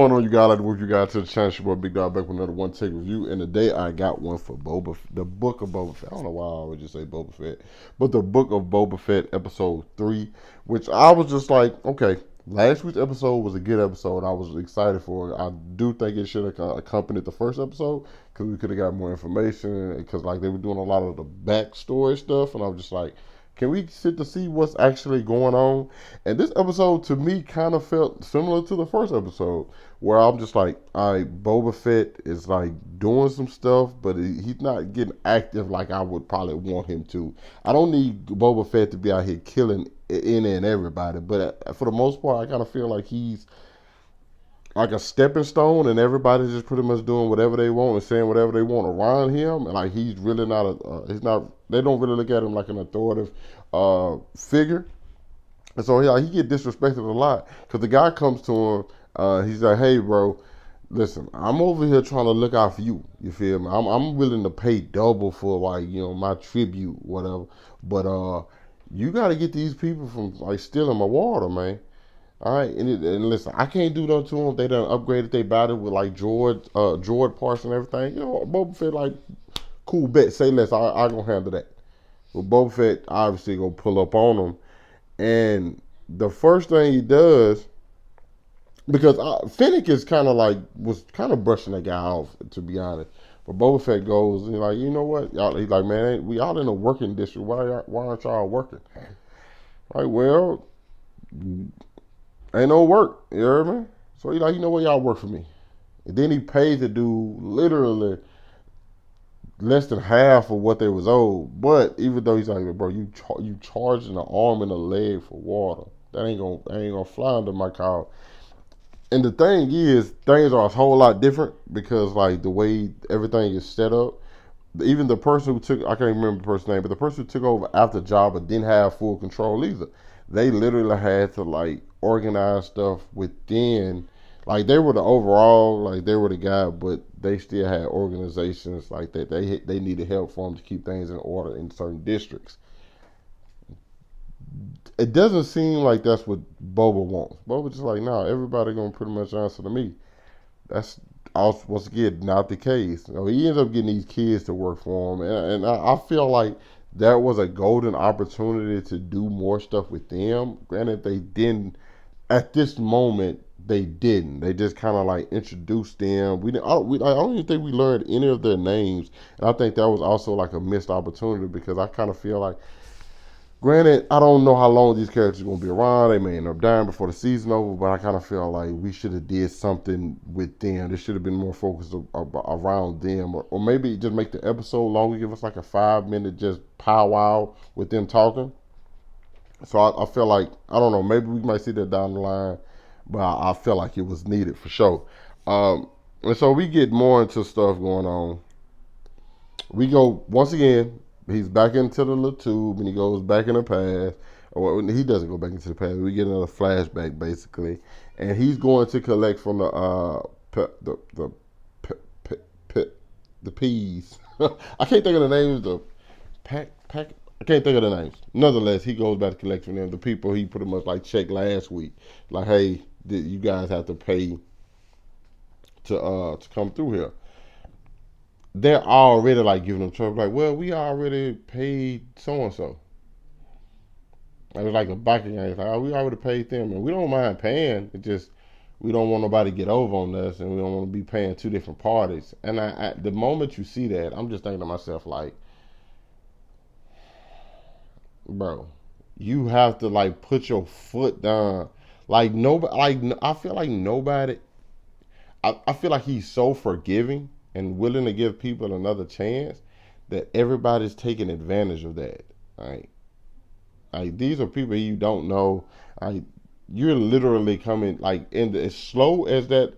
Going on, you guys? Like to welcome you guys to the channel. Your boy Big Dog back with another one take review. And today I got one for the book of Boba Fett. I don't know why I always just say Boba Fett, but the book of Boba Fett, episode 3, which I was just like, okay, last week's episode was a good episode. I was excited for it. I do think it should have accompanied the first episode because we could have got more information. Because like they were doing a lot of the backstory stuff, and I was just like, can we sit to see what's actually going on? And this episode to me kind of felt similar to the first episode, where I'm just like, all right, Boba Fett is like doing some stuff, but he's not getting active like I would probably want him to. I don't need Boba Fett to be out here killing any and everybody, but for the most part, I kind of feel like he's like a stepping stone, and everybody's just pretty much doing whatever they want and saying whatever they want around him. And like he's really not he's not. They don't really look at him like an authoritative figure, and so he get disrespected a lot because the guy comes to him. He's like, "Hey, bro, listen, I'm over here trying to look out for you. You feel me? I'm willing to pay double for like my tribute, whatever. But you got to get these people from like stealing my water, man." All right, and listen, I can't do nothing to them. They done upgraded their battle with like Droid parts and everything. Boba Fett like, cool bet, say less. I gonna handle that. But Boba Fett obviously gonna pull up on them, and the first thing he does, because Fennec is kind of like was kind of brushing that guy off, to be honest. But Boba Fett goes and like, you know what? Y'all, he's like, man, we all in a working district. Why aren't y'all working? Like, well, ain't no work. You heard me? So he like, you know what, y'all work for me. And then he paid to do literally less than half of what they was owed. But even though he's like, bro, you charging an arm and a leg for water. That ain't gonna fly under my collar. And the thing is, things are a whole lot different because like the way everything is set up. Even the person who took, I can't remember the person's name, but the person who took over after Jabba didn't have full control either. They literally had to like organize stuff within, like they were the overall, like they were the guy, but they still had organizations like that. They needed help for them to keep things in order in certain districts. It doesn't seem like that's what Boba wants. Boba just like, nah, everybody gonna pretty much answer to me. That's also, once again, not the case. He ends up getting these kids to work for him, and I feel like that was a golden opportunity to do more stuff with them. Granted, they didn't at this moment. They didn't. They just kind of like introduced them. I don't even think we learned any of their names, and I think that was also like a missed opportunity because I kind of feel like, granted, I don't know how long these characters are going to be around. They may end up dying before the season over, but I kind of feel like we should have did something with them. There should have been more focus around them, or maybe just make the episode longer. Give us like a 5 minute just powwow with them talking. So I feel like, I don't know, maybe we might see that down the line, but I feel like it was needed for sure. And so we get more into stuff going on. We go once again. He's back into the little tube, and he goes back in the past. Or he doesn't go back into the past. We get another flashback basically, and he's going to collect from the peas. I can't think of the names. The pack. I can't think of the names. Nonetheless, he goes back to collect from them. The people he pretty much like checked last week. Like, hey, you guys have to pay to come through here. They're already like giving them trouble. Like, well, we already paid so and so. And it's like a biker gang. It's like, oh, we already paid them, and we don't mind paying. It just we don't want nobody to get over on us, and we don't want to be paying two different parties. And the moment you see that, I'm just thinking to myself like, bro, you have to like put your foot down. Like nobody, like I feel like nobody. I feel like he's so forgiving and willing to give people another chance that everybody's taking advantage of that. Right? Like these are people you don't know. Like you're literally coming like as slow as that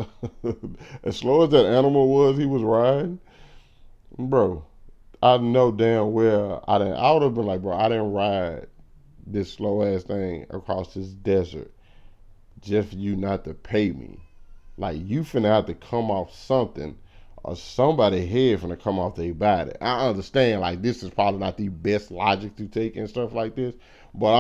as slow as that animal was he was riding, bro. I know damn well I would have been like, bro, I didn't ride this slow ass thing across this desert just for you not to pay me. Like you finna have to come off something, or somebody head finna come off their body. I understand like this is probably not the best logic to take and stuff like this, but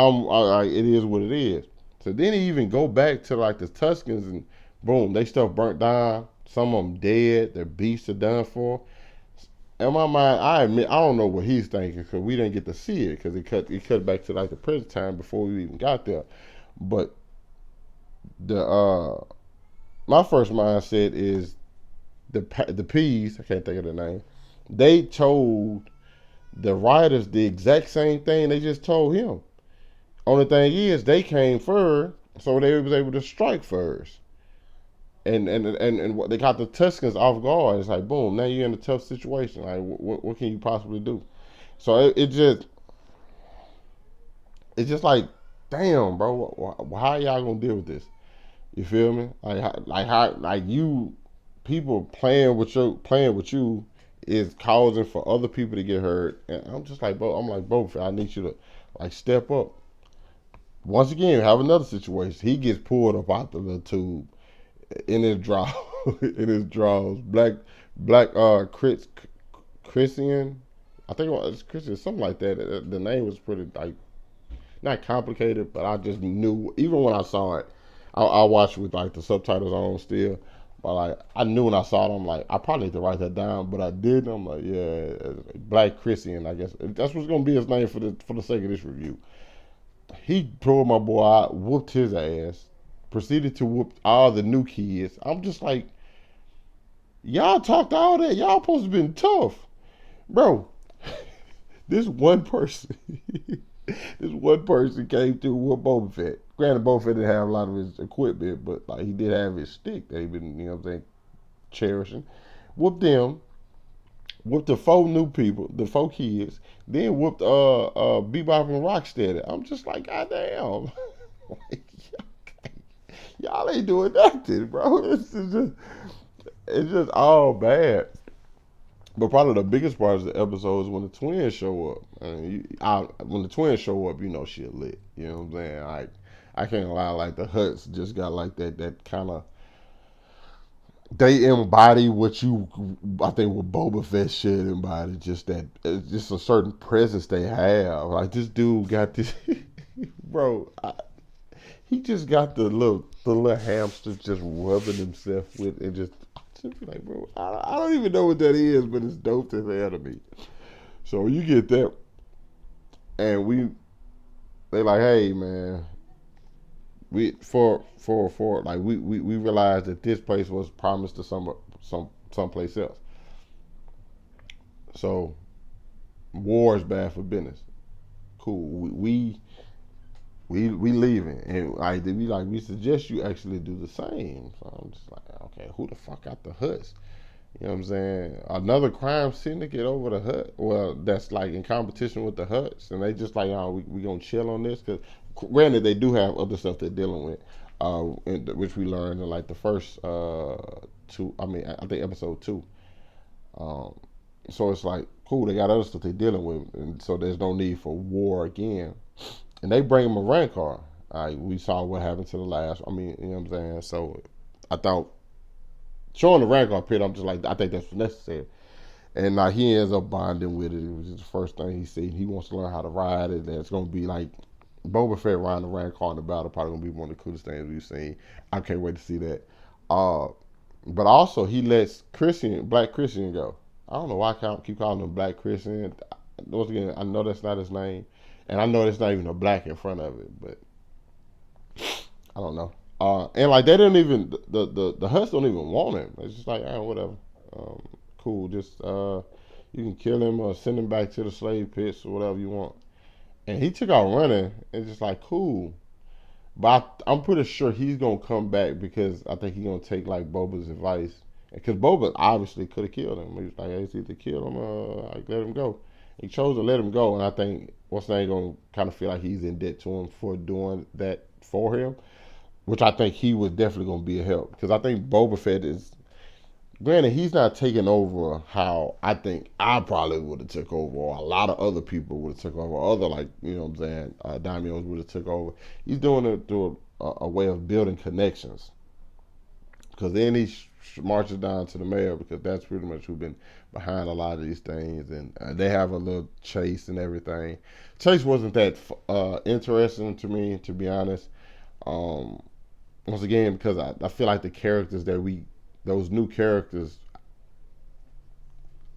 it is what it is. So then he even go back to like the Tuscans and Boom, they stuff burnt down. Some of them dead. Their beasts are done for. In my mind, I admit I don't know what he's thinking because we didn't get to see it because it cut back to like the present time before we even got there. But the my first mindset is the P's. I can't think of the name. They told the writers the exact same thing they just told him. Only thing is they came first, so they was able to strike first. And what they got the Tuscans off guard. It's like boom, now you're in a tough situation. Like what can you possibly do? So it's just like damn, bro. How y'all gonna deal with this? You feel me? Like you people playing with you is causing for other people to get hurt. And I'm just like, bro. I'm like, bro. I need you to like step up. Once again, have another situation. He gets pulled up out the little tube in his draw in his drawers. Black Christian. I think it was Christian, something like that. The name was pretty like not complicated, but I just knew even when I saw it. I watched with like the subtitles on still, but like I knew when I saw it, I'm like I probably need to write that down, but I did. I'm like yeah, Black Christian. I guess that's what's gonna be his name for the sake of this review. He pulled my boy out, whooped his ass, proceeded to whoop all the new kids. I'm just like, y'all talked all that. Y'all supposed to been tough, bro. This one person, this one person came through with Boba Fett. Granted, Boba Fett didn't have a lot of his equipment, but like he did have his stick that he been, you know what I'm saying, cherishing. Whooped them, whooped the four new people, the four kids, then whooped Bebop and Rocksteady. I'm just like, goddamn. Y'all ain't doing nothing, bro. It's just all bad. But probably the biggest part of the episode is when the twins show up. When the twins show up, you know shit lit. You know what I'm saying? I can't lie, like the Huts just got like that kind of they embody what you I think what Boba Fett should embody. Just that it's just a certain presence they have. Like this dude got this bro. He just got the little hamster just rubbing himself with and just be like, bro, I don't even know what that is, but it's dope as hell to me. So you get that, and they like, hey man, we for like we realized that this place was promised to someplace else. So war is bad for business. Cool. We leaving and like we suggest you actually do the same. So I'm just like, okay, who the fuck got the Huts? You know what I'm saying? Another crime syndicate over the Hut. Well, that's like in competition with the Huts, and they just like, oh, we gonna chill on this because, granted, they do have other stuff they're dealing with, which we learned in like the first two. I mean, I think episode two. Um, so it's like cool. They got other stuff they're dealing with, and so there's no need for war again. And they bring him a Rancor. We saw what happened to the last. I mean, you know what I'm saying. So I thought showing the Rancor pit, I'm just like I think that's necessary. And he ends up bonding with it. It was just the first thing he seen. He wants to learn how to ride it. And it's gonna be like Boba Fett riding the Rancor in the battle. Probably gonna be one of the coolest things we've seen. I can't wait to see that. Uh, but also he lets Black Christian go. I don't know why I keep calling him Black Christian. Once again, I know that's not his name, and I know there's not even a black in front of it, but I don't know. And like they didn't even the Huts don't even want him. It's just like whatever. Cool. Just you can kill him or send him back to the slave pits or whatever you want. And he took out running. It's just like cool. But I'm pretty sure he's gonna come back because I think he's gonna take like Boba's advice. Because Boba obviously could have killed him. He was like, hey, it's either kill him or like, let him go. He chose to let him go, and I think what's name gonna kind of feel like he's in debt to him for doing that for him, which I think he was definitely gonna be a help because I think Boba Fett is. Granted, he's not taking over how I think I probably would have took over, or a lot of other people would have took over, or other like you know what I'm saying, daimios would have took over. He's doing it through a way of building connections, because then he marches down to the mayor because that's pretty much who's been behind a lot of these things, and they have a little chase and everything. Chase wasn't that interesting to me, to be honest. Um, once again, because I feel like the characters that those new characters,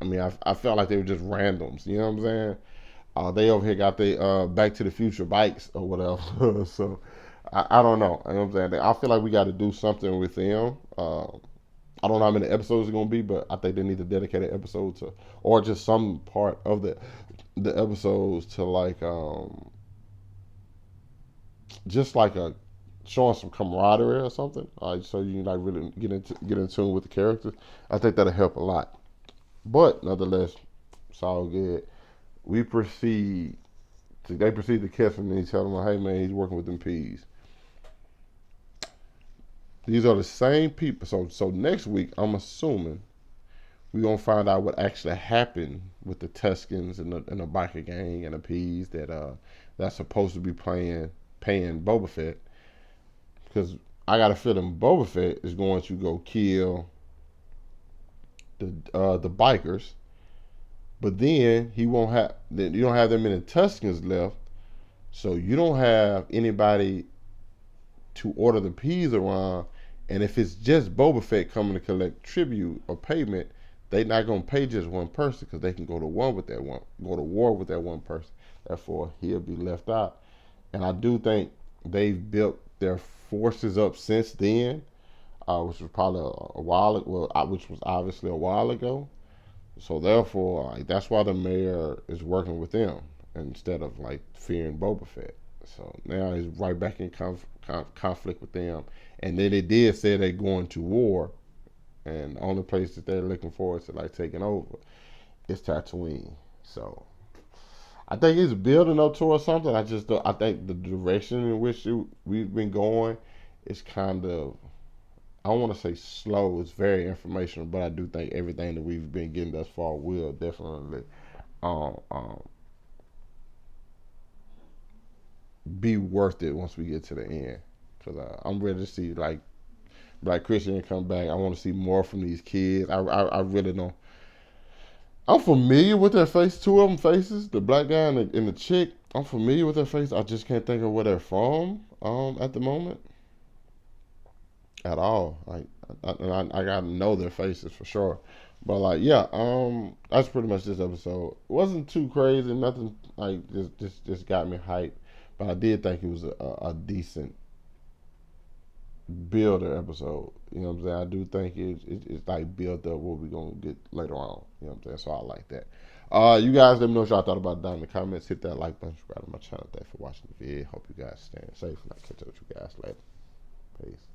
I mean, I felt like they were just randoms. You know what I'm saying? They over here got the Back to the Future bikes or whatever. So I don't know. You know what I'm saying? I feel like we got to do something with them. I don't know how many episodes it's gonna be, but I think they need to dedicate an episode to, or just some part of the episodes to like just like a showing some camaraderie or something. So you like really get in tune with the characters. I think that'll help a lot. But nonetheless, it's all good. We proceed. They proceed to catch him and he tell them, "Hey man, he's working with them peas." These are the same people. So next week, I'm assuming we're gonna find out what actually happened with the Tuscans and the biker gang and the peas that's supposed to be paying Boba Fett, because I got a feeling Boba Fett is going to go kill the bikers, but then he won't have you don't have that many Tuscans left, so you don't have anybody to order the peas around. And if it's just Boba Fett coming to collect tribute or payment, they not gonna pay just one person because they can go to go to war with that one person. Therefore, he'll be left out. And I do think they've built their forces up since then, which was probably a while ago, which was obviously a while ago. So therefore, like, that's why the mayor is working with them instead of like fearing Boba Fett. So now he's right back in conflict with them. And then they did say they're going to war, and the only place that they're looking forward to like taking over is Tatooine. So I think it's building up towards something. I think the direction in which we've been going is kind of, I don't want to say slow. It's very informational, but I do think everything that we've been getting thus far will definitely um, um, be worth it once we get to the end. Because I'm ready to see like Black Christian come back. I want to see more from these kids. I really don't. I'm familiar with their face. Two of them faces, the black guy and the chick. I'm familiar with their face. I just can't think of where they're from at the moment at all. Like I gotta know their faces for sure. But like yeah, that's pretty much this episode. It wasn't too crazy. Nothing like just got me hyped. But I did think it was a decent builder episode. You know what I'm saying? I do think it's like build up what we're gonna get later on. You know what I'm saying? So I like that. You guys let me know what y'all thought about it down in the comments. Hit that like button, subscribe to my channel. Thanks for watching the video. Hope you guys staying safe and I'll catch up with you guys later. Peace.